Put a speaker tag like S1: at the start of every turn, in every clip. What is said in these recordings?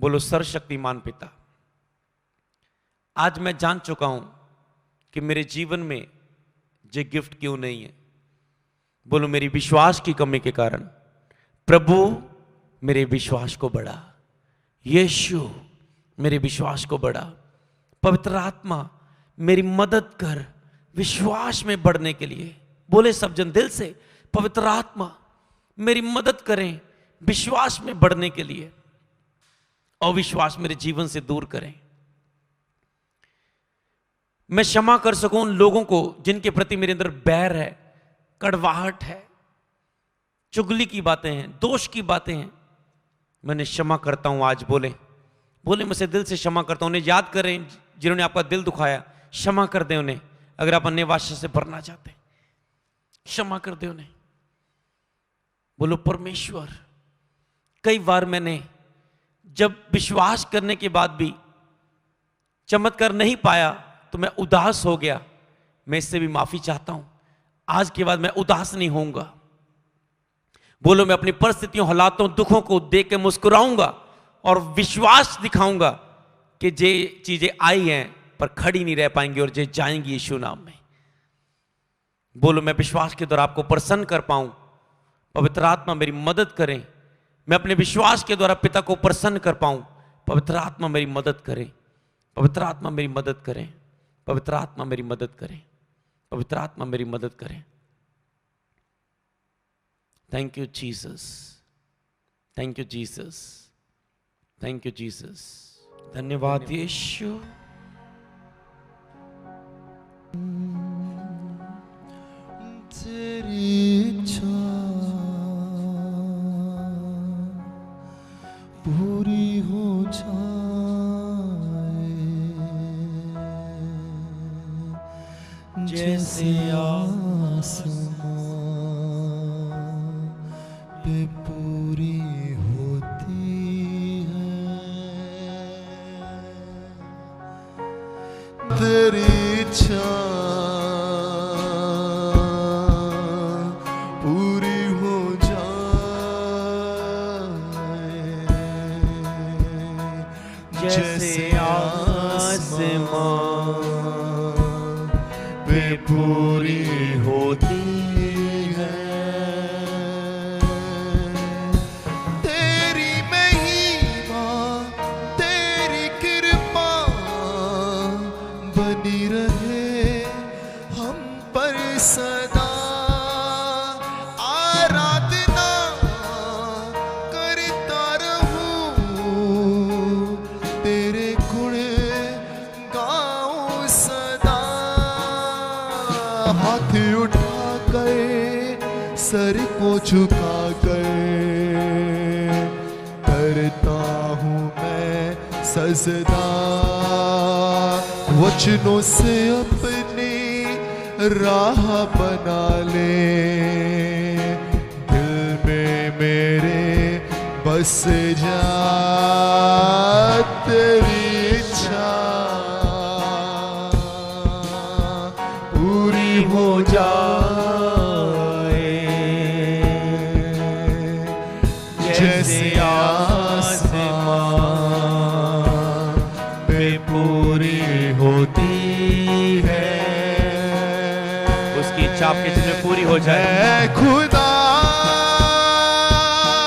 S1: बोलो सर्वशक्तिमान पिता, आज मैं जान चुका हूं कि मेरे जीवन में ये गिफ्ट क्यों नहीं है। बोलो मेरी विश्वास की कमी के कारण। प्रभु मेरे विश्वास को बढ़ा, यीशु मेरे विश्वास को बढ़ा। पवित्र आत्मा मेरी मदद कर विश्वास में बढ़ने के लिए। बोले सब जन दिल से, पवित्र आत्मा मेरी मदद करें विश्वास में बढ़ने के लिए, अविश्वास मेरे जीवन से दूर करें। मैं क्षमा कर सकूं उन लोगों को जिनके प्रति मेरे अंदर बैर है, कड़वाहट है, चुगली की बातें हैं, दोष की बातें हैं। मैंने क्षमा करता हूं आज। बोले मुझसे दिल से क्षमा करता हूं। उन्हें याद करें जिन्होंने आपका दिल दुखाया, क्षमा कर दें उन्हें। अगर आप अन्य भाषा से भरना चाहते हैं, क्षमा कर दें उन्हें। बोलो परमेश्वर, कई बार मैंने जब विश्वास करने के बाद भी चमत्कार नहीं पाया तो मैं उदास हो गया। मैं इससे भी माफी चाहता हूं। आज के बाद मैं उदास नहीं होऊंगा। बोलो मैं अपनी परिस्थितियों, हालातों, दुखों को देख के मुस्कुराऊंगा और विश्वास दिखाऊंगा कि जे चीजें आई हैं पर खड़ी नहीं रह पाएंगी और जे जाएंगी यीशु नाम में। बोलो मैं विश्वास के द्वारा आपको प्रसन्न कर पाऊं। पवित्र आत्मा मेरी मदद करें, मैं अपने विश्वास के द्वारा पिता को प्रसन्न कर पाऊं। पवित्र आत्मा मेरी मदद करें, पवित्र आत्मा मेरी मदद करें, पवित्र आत्मा मेरी मदद करें, पवित्र आत्मा मेरी मदद करें। Thank you Jesus, thank you Jesus, thank you Jesus. धन्यवाद यीशु।
S2: तेरी इच्छा पूरी हो जाए, जैसे आसमां पे पूरी होती है। तेरी इच्छा पूरी हो जाए, जैसे आसमां पे पूरी होती है। तेरी महिमा, तेरी कृपा बनी रहे हम पर सदा। आराधना करता रहूं, तेरे गुण गाऊं सदा। हाथ उठा कर, सर को झुका कर, करता हूँ मैं सजदा। वचनों से अपनी राह बना ले, दिल में मेरे बस जा। तेरी इच्छा पूरी हो जाए, जैसे आसमां पे पूरी होती है।
S1: उसकी इच्छा आपके जीवन में पूरी हो जाए।
S2: खुदा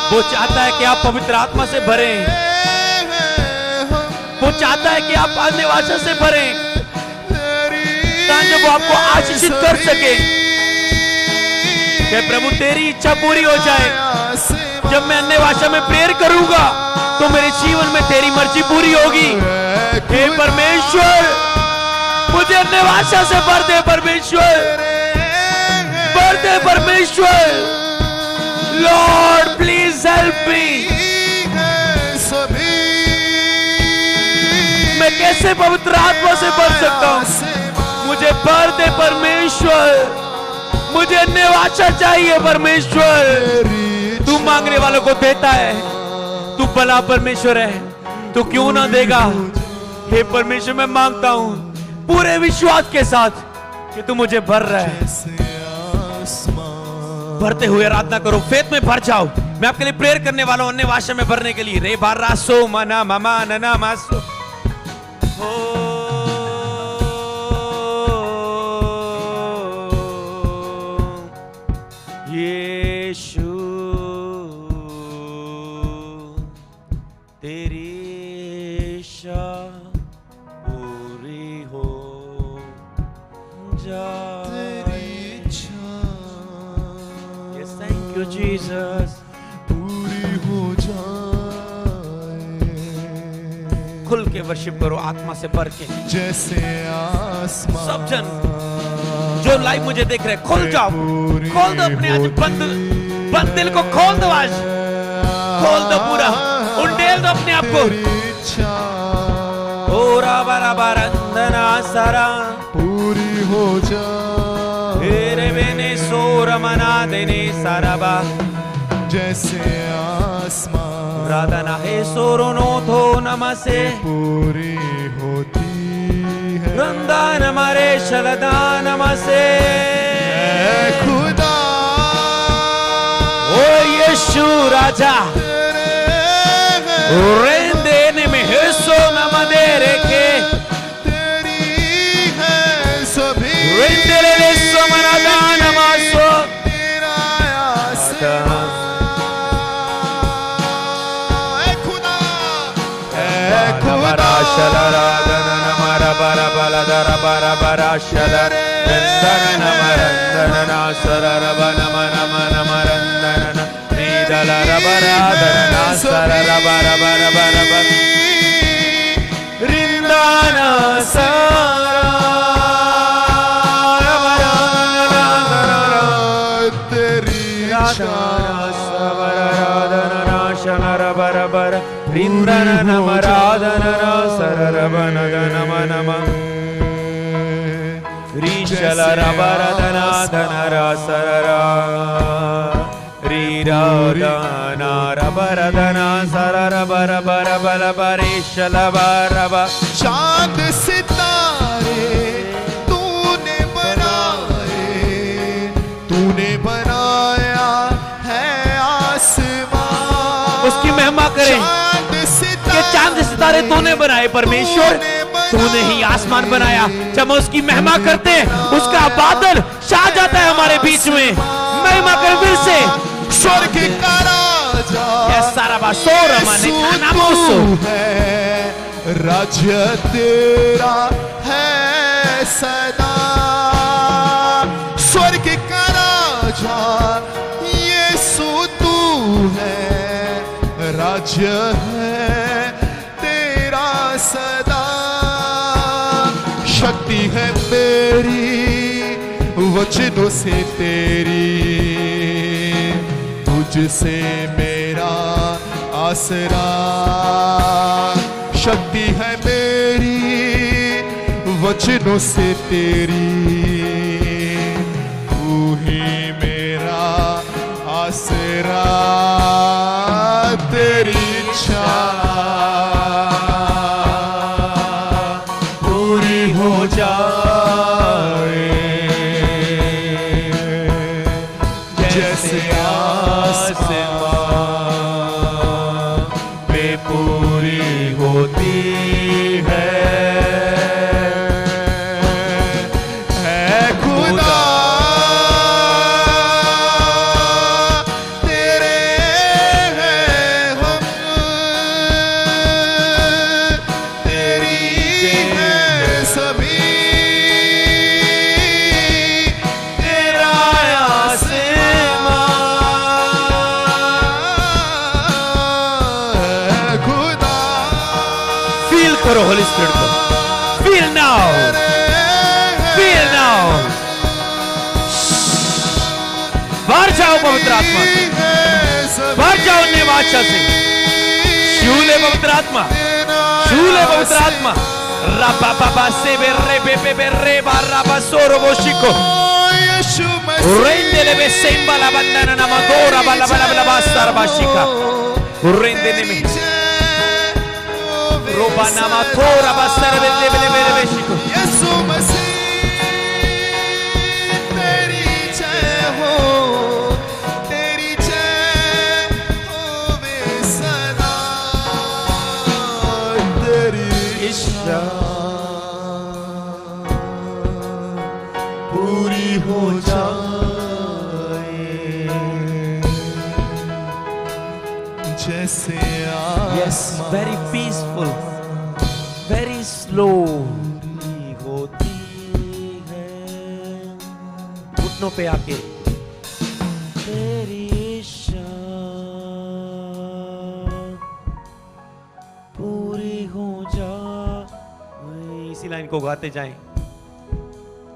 S1: वो चाहता है कि आप पवित्र आत्मा से भरें। वो चाहता है कि आप अन्य भाषा से भरें, ताकि वो आपको आशीषित कर सके। कि प्रभु तेरी इच्छा पूरी हो जाए। जब मैं अन्य भाषा में प्रेयर करूंगा तो मेरे जीवन में तेरी मर्जी पूरी होगी। हे परमेश्वर, मुझे अन्य भाषा से भर दे परमेश्वर, भर दे परमेश्वर। Lord please help me. मैं कैसे पवित्र आत्मा से भर सकता हूं? मुझे भर दे परमेश्वर। मुझे अन्य भाषा चाहिए परमेश्वर। तू मांगने वालों को देता है। तू भला परमेश्वर है, तो क्यों ना देगा। हे परमेश्वर, मैं मांगता हूं पूरे विश्वास के साथ कि तू मुझे भर रहा है। भरते हुए आराधना करो, फेथ में भर जाओ। मैं आपके लिए प्रेयर करने वाला हूं अन्य भाषा में भरने के लिए। रे बारासो मना ममा नना मासो हो यीशु तेरी इच्छा पूरी हो जाए। Yes, thank you Jesus।
S2: पूरी हो जाए।
S1: खुल के वर्शिप करो आत्मा से भर के।
S2: जैसे आसमान
S1: सब जन जो लाइव मुझे देख रहे हैं, खोल जाओ, खोल दो अपने आज बंद दिल को, खोल दो आज, खोल दो पूरा, उंडेल दो अपने आप को। ओरा बारा बारंदना सारा
S2: पूरी हो जाए।
S1: तेरे बेने सोरा मना देने सारा बा
S2: जैसे आसमान
S1: राधना है सोरो नो थो नमसे
S2: पूरी होती है।
S1: रंदान हमारे शलदान नमसे
S2: खुदा
S1: ओ यीशु राजा रेंदेने में है सो नमदेरे के
S2: तेरी है सभी
S1: रेंदेले सो मनादान नमसो
S2: तेरा आसमान खुदा खुदा
S1: शलराधन Namra bara bala dara bara bara shalar randana namarandana sarara bana mana mana marandana nidala rabara dana sarara bara bara bara bara rindana sara bara
S2: तेरी
S1: shalara bara bara rindana namaradana sarara bana dana nama rishalara bara dana dana sarara रीरा दाना रबरा दाना सारा रबरा बरा बला बरेशला बरा
S2: चांद सितारे तूने बनाया है आसमान।
S1: उसकी महिमा करें कि चांद सितारे तूने बनाए परमेश्वर, तूने ही आसमान बनाया। जब हम उसकी महिमा करते हैं उसका बादल छा जाता है हमारे बीच में। महिमा कर फिर से
S2: स्वर्ग का राजा है, राज्य तेरा है सदा। स्वर्ग का राजा यीशु तू है, राज्य है तेरा सदा। शक्ति है मेरी वचनों से तेरी, तुझसे मेरा आसरा। शक्ति है मेरी वचनों से तेरी, तू ही मेरा आसरा। तेरी इच्छा पूरी हो जाए, जैसे आसमान पे पूरी होती है खुदा। तेरे हैं हम, तेरी हैं सभी। तेरा
S1: करो होली स्पिरिट को। Feel now, feel now. बाहर जाओ पवित्र आत्मा से, बाहर जाओ निवाचा से। शूले पवित्र आत्मा, शूले पवित्र आत्मा। राबा बाबा से बेरे बेबे बेरे बाराबा सोरो बोशिको रेंदे ले बेसेम्बा la bandana na magora bala bala bala bastar bashika रेंदे ने में रोबा नामा थोड़ा बस्तर बेले बेले बेले बेशिको।
S2: यीशु मसीह तेरी जय हो, तेरी जय इच्छा पूरी हो जाए, जैसे
S1: yes, very peaceful, very slow होती है। घुटनों पे आके तेरी इच्छा पूरी हो जाए। इसी लाइन को गाते जाएं।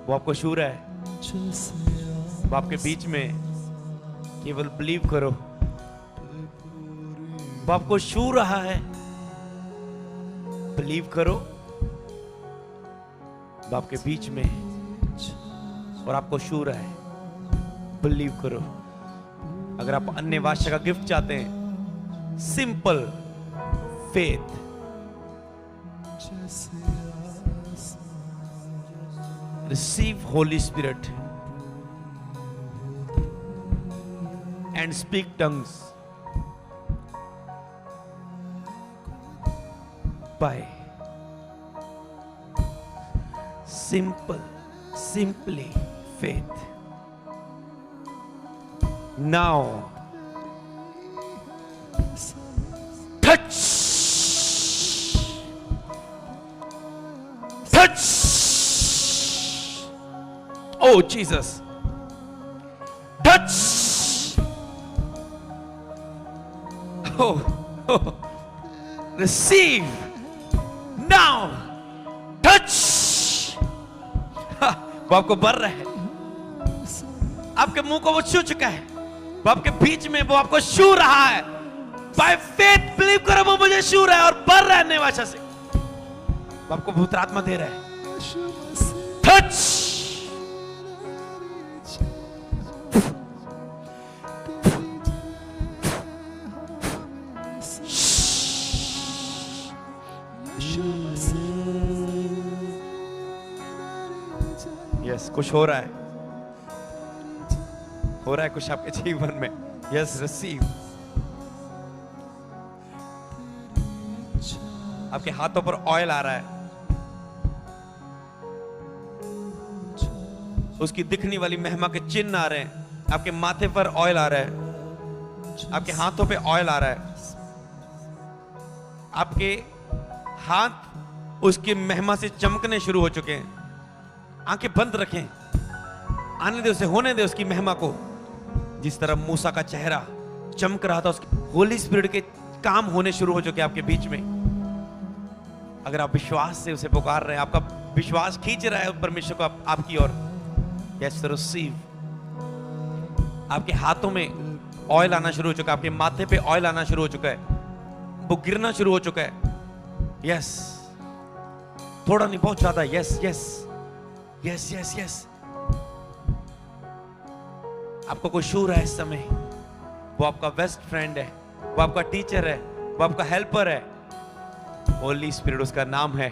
S1: वो आपको छू रहा है, वो आपके बीच में, केवल बिलीव करो। वो आपको छू रहा है, बिलीव करो। वो आपके बीच में और आपको छू रहा है, बिलीव करो। अगर आप अन्य भाषा का गिफ्ट चाहते हैं, simple faith, receive Holi spirit and speak tongues by simply faith. Now touch oh Jesus, touch oh receive now, touch। वो आपको भर रहा है, आपके मुंह को वो छू चुका है, वो आपके बीच में, वो आपको छू रहा है। बाय फेथ बिलीव करो, वो मुझे छू रहा है और भर रहा है नई भाषा से। वो आपको भूत आत्मा दे रहा है। टच यस, कुछ हो रहा है कुछ आपके जीवन में। Yes, receive. आपके हाथों पर ऑयल आ रहा है, उसकी दिखने वाली महिमा के चिन्ह आ रहे हैं। आपके माथे पर ऑयल आ रहा है, आपके हाथों पे ऑयल आ रहा है। आपके हाथ उसकी महिमा से चमकने शुरू हो चुके हैं। आंखें बंद रखें, आने दे उसे, होने दे उसकी महिमा को। जिस तरह मूसा का चेहरा चमक रहा था, उसकी होली स्पिरिट के काम होने शुरू हो चुके हैं आपके बीच में। अगर आप विश्वास से उसे पुकार रहे हैं, आपका विश्वास खींच रहा है परमेश्वर को आपकी ओर। Yes, receive. आपके हाथों में ऑयल आना शुरू हो चुका है, आपके माथे पे ऑयल आना शुरू हो चुका है, वो गिरना शुरू हो चुका है। यस, थोड़ा नहीं, बहुत ज्यादा। Yes yes yes yes yes. आपको कोई छू रहा है इस समय, वो आपका बेस्ट फ्रेंड है, वो आपका टीचर है, वो आपका हेल्पर है। होली स्पिरिट उसका नाम है,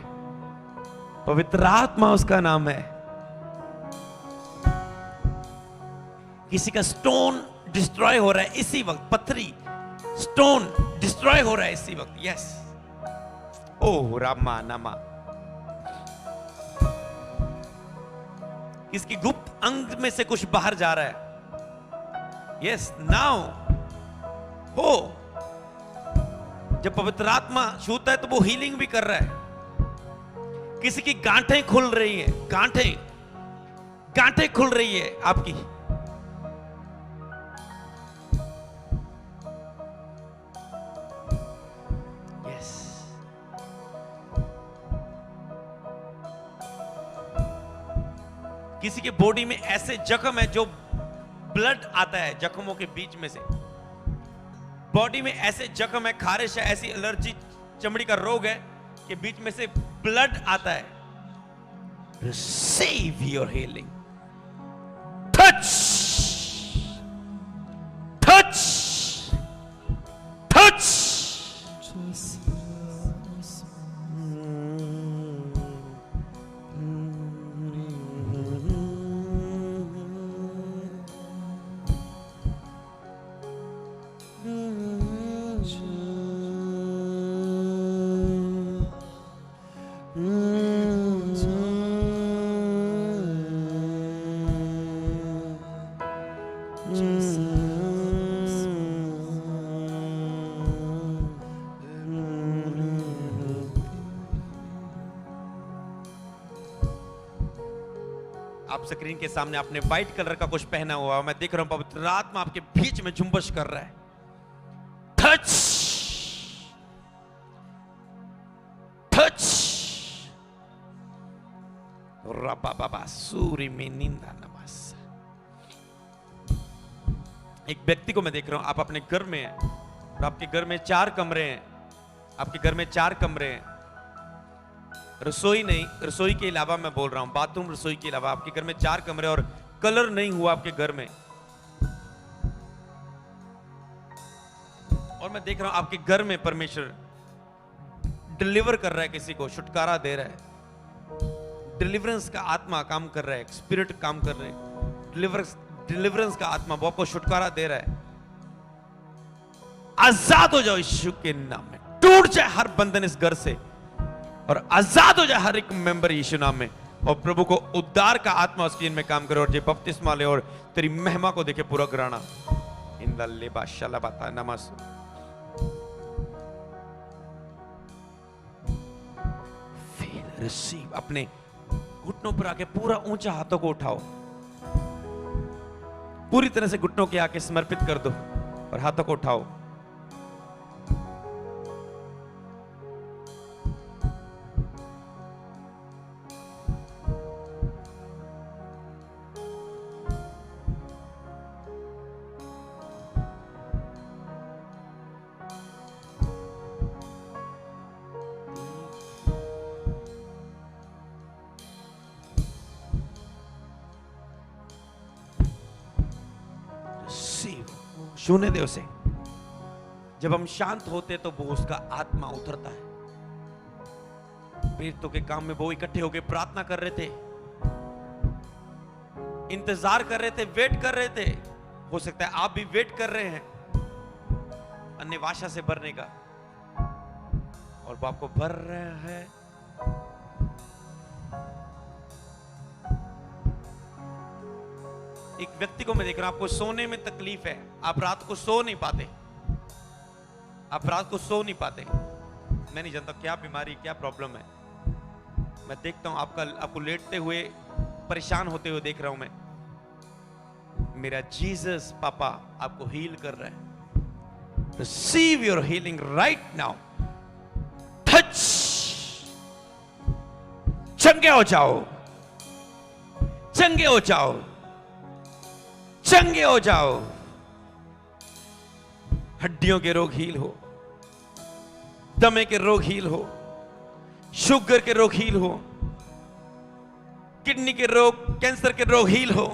S1: पवित्र आत्मा उसका नाम है। किसी का स्टोन डिस्ट्रॉय हो रहा है इसी वक्त, पत्थरी स्टोन डिस्ट्रॉय हो रहा है इसी वक्त। यस, ओह रामा नामा। किसकी गुप्त अंग में से कुछ बाहर जा रहा है। यस, नाउ हो। जब पवित्र आत्मा छूता है तो वो हीलिंग भी कर रहा है। किसी की गांठें खुल रही हैं, गांठें खुल रही है आपकी। यस, किसी के बॉडी में ऐसे जख्म है जो ब्लड आता है जख्मों के बीच में से। बॉडी में ऐसे जख्म है, खारिश है, ऐसी एलर्जी, चमड़ी का रोग है कि बीच में से ब्लड आता है। Receive your healing. Touch touch touch. आप स्क्रीन के सामने आपने व्हाइट कलर का कुछ पहना हुआ, मैं देख रहा हूं पवित्र आत्मा आपके बीच में जुम्बश कर रहा है। टच टच रबा बाबा सूरी में निंदा नमास। एक व्यक्ति को मैं देख रहा हूं, आप अपने घर में हैं और आपके घर में 4 कमरे हैं, आपके घर में 4 कमरे हैं, रसोई नहीं, रसोई के अलावा मैं बोल रहा हूं, बाथरूम रसोई के अलावा आपके घर में 4 कमरे और कलर नहीं हुआ आपके घर में। और मैं देख रहा हूं आपके घर में परमेश्वर डिलीवर कर रहा है, किसी को छुटकारा दे रहा है, डिलीवरेंस का आत्मा काम कर रहा है, स्पिरिट काम कर रहे हैं, डिलीवरेंस का आत्मा वो आपको छुटकारा दे रहा है। आजाद हो जाओ यीशु के नाम में, टूट जाए हर बंधन इस घर से और आजाद हो जाए हर एक मेंबर यीशु नाम में। और प्रभु को उद्धार का आत्मा उसके में काम करे और जो बपतिस्मा ले और तेरी महिमा को देखे पूरा घराना। इन दल्ले बादशाह बाता नमस। रिसीव, अपने घुटनों पर आके पूरा ऊंचा हाथों को उठाओ, पूरी तरह से घुटनों के आके समर्पित कर दो और हाथों को उठाओ। छूने दे उसे। जब हम शांत होते तो वो उसका आत्मा उतरता है। पीड़ितों के काम में वो इकट्ठे होकर प्रार्थना कर रहे थे, इंतजार कर रहे थे, वेट कर रहे थे। हो सकता है आप भी वेट कर रहे हैं अन्य भाषा से भरने का, और वो आपको भर रहा है। एक व्यक्ति को मैं देख रहा हूं, आपको सोने में तकलीफ है, आप रात को सो नहीं पाते, आप रात को सो नहीं पाते। मैं नहीं जानता क्या बीमारी, क्या प्रॉब्लम है। मैं देखता हूं आपको लेटते हुए परेशान होते हुए देख रहा हूं मैं। मेरा जीसस पापा आपको हील कर रहा है। Receive your healing right now. Touch, चंगे हो जाओ, चंगे हो जाओ, चंगे हो जाओ। हड्डियों के रोग हील हो, दमे के रोग हील हो, शुगर के रोग हील हो, किडनी के रोग, कैंसर के रोग हील हो,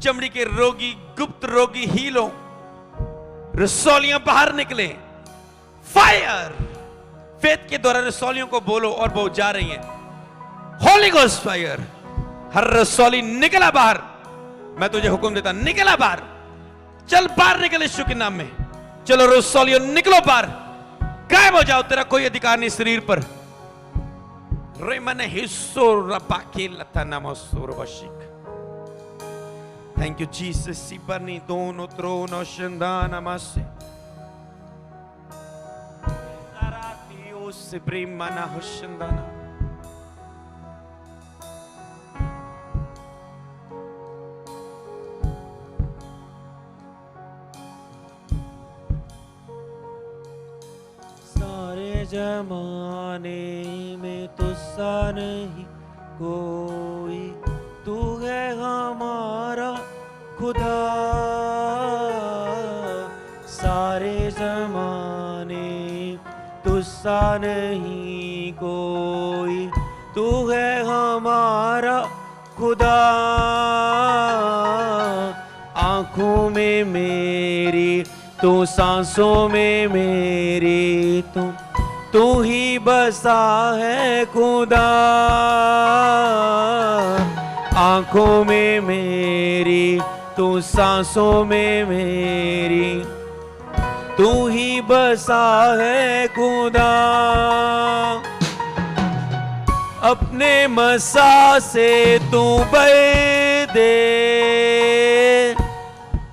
S1: चमड़ी के रोगी, गुप्त रोगी हील हो, रसौलियां बाहर निकले। फायर, फेथ के द्वारा रसौलियों को बोलो और वो जा रही हैं। होली गोस्ट फायर, हर रसौली निकला बाहर। मैं तुझे हुक्म देता, निकला बाहर, चल बाहर निकल यीशु के नाम में। चलो रसौलियों निकलो बाहर, गायब हो जाओ, तेरा कोई अधिकार नहीं शरीर पर। रेमने हिस्सो रबाके लता नमस्सो रबशिक। Thank you Jesus. सिबनी दोनों त्रोनो शंदाना मसे जारातियो से ब्रिमना हुशंदाना। जमाने में तुझसा नहीं कोई, तू है हमारा खुदा। सारे जमाने तुझसा नहीं कोई, तू है हमारा खुदा। आंखों में मेरी तू, सांसों में मेरी तू ही बसा है खुदा। आंखों में मेरी तू, सांसों में मेरी तू ही बसा है खुदा। अपने मसा से तू बह दे,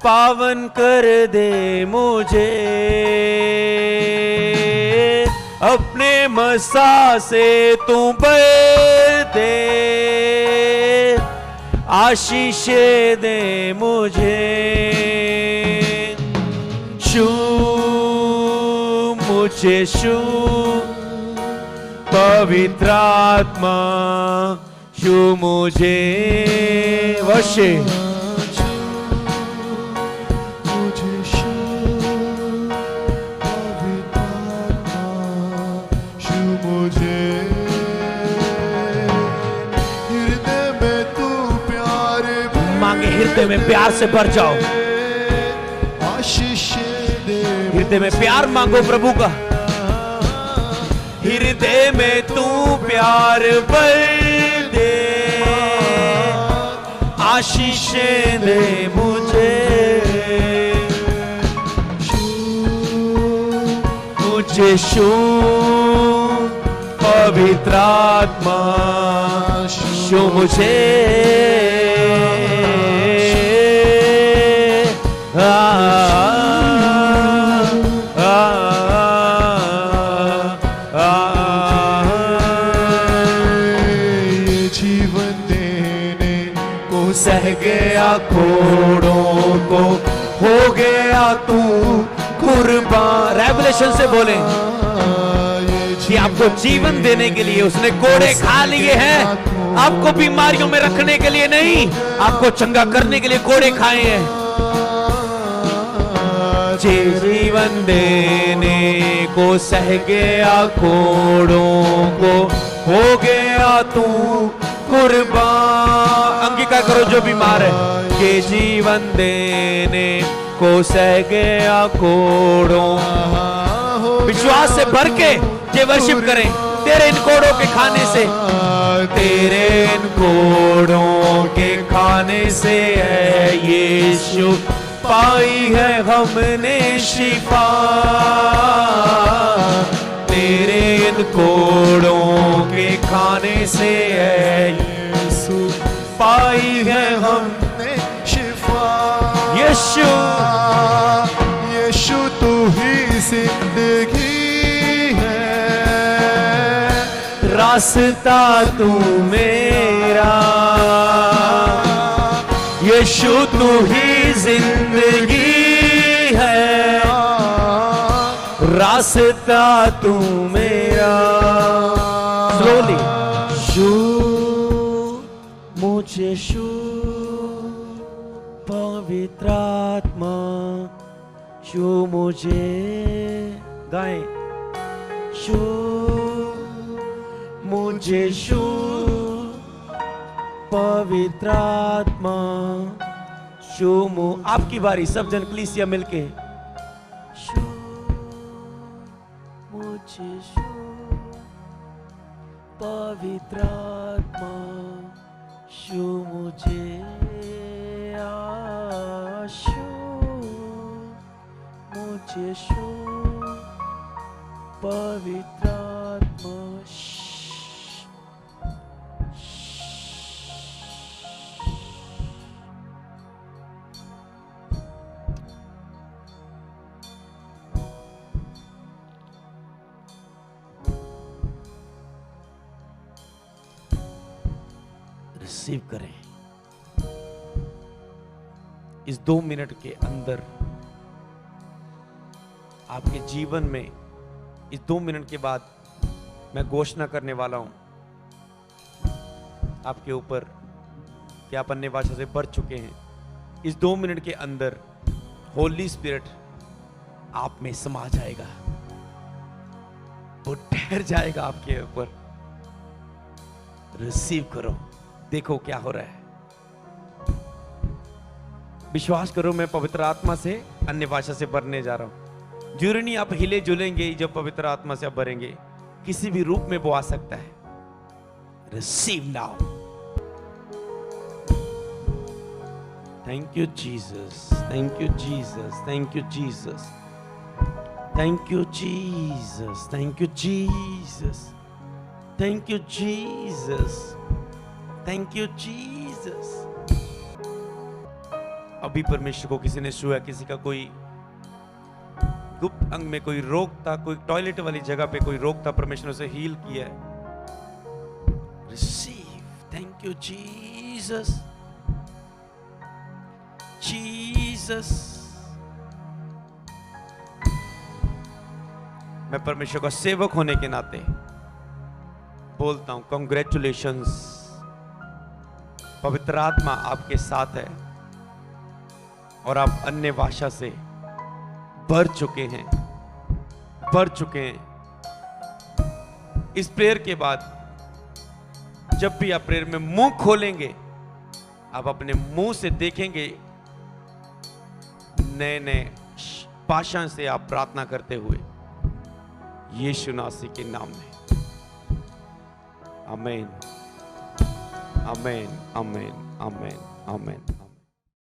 S1: पावन कर दे मुझे। अपने मसा से तू बह दे, आशीष दे मुझे, छू मुझे, छू पवित्र आत्मा, छू मुझे। वशे हृदय में प्यार से भर जाओ,
S2: आशीष दे,
S1: हृदय में प्यार मांगो प्रभु का। हृदय में तू प्यार भर दे, आशीष दे मुझे, मुझे छू पवित्र आत्मा, छू मुझे।
S2: जीवन देने को
S1: सह गया कोड़ों को, हो गया तू कुर्बान। रेवलेशन से बोले कि आपको जीवन देने के लिए उसने कोड़े खा लिए हैं, आपको बीमारियों में रखने के लिए नहीं, आपको चंगा करने के लिए कोड़े खाए हैं। जीवन देने को सह गया कोड़ों को, हो गया तू कुर्बान। अंगीकार करो जो बीमार है, कि जीवन देने को सह गया कोड़ों। विश्वास से भर के ये वर्शिप करें। तेरे इन कोड़ों के खाने से, तेरे इन कोड़ों के खाने से है यीशु पाई है हमने शिफा। तेरे इन कोड़ों के खाने से है यीशु पाई है हमने शिफा। यीशु,
S2: यीशु तू ही जिंदगी है,
S1: रास्ता तू मेरा। यीशु तू ही जिंदगी है, रास्ता तू मेरा। स्लोली, शू मुझे, शू पवित्र आत्मा, शू मुझे। गाएं, शू मुझे, शू पवित्र आत्मा, शू मु। आपकी बारी, सब जन कलीसिया मिलके। शू मुझे, शू पवित्र आत्मा, शू मुझे। शू मुझे, शू पवित्र आत्मा। रिसीव करें। इस 2 मिनट के अंदर आपके जीवन में, इस 2 मिनट के बाद मैं घोषणा करने वाला हूं आपके ऊपर कि आप अन्य भाषा से भर चुके हैं। इस 2 मिनट के अंदर होली स्पिरिट आप में समा जाएगा, वो ठहर जाएगा आपके ऊपर। रिसीव करो, देखो क्या हो रहा है। विश्वास करो, मैं पवित्र आत्मा से अन्य भाषा से भरने जा रहा हूं। जरूरी नहीं आप हिले जुलेंगे जब पवित्र आत्मा से आप भरेंगे, किसी भी रूप में वो आ सकता है। Receive now. Thank you Jesus, thank you Jesus, thank you Jesus, thank you Jesus, thank you Jesus, thank you Jesus, thank you Jesus. अभी परमेश्वर को किसी ने छुआ, किसी का कोई गुप्त अंग में कोई रोग था, कोई टॉयलेट वाली जगह पे कोई रोग था, परमेश्वर ने उसे हील किया है। Receive, thank you Jesus, Jesus. मैं परमेश्वर का सेवक होने के नाते बोलता हूं कॉन्ग्रेचुलेशंस। पवित्र आत्मा आपके साथ है और आप अन्य भाषा से भर चुके हैं, भर चुके हैं। इस प्रेयर के बाद जब भी आप प्रेयर में मुंह खोलेंगे, आप अपने मुंह से देखेंगे नए नए भाषा से आप प्रार्थना करते हुए, यीशु मसीह के नाम में। आमीन, आमीन, आमीन, आमीन, आमीन।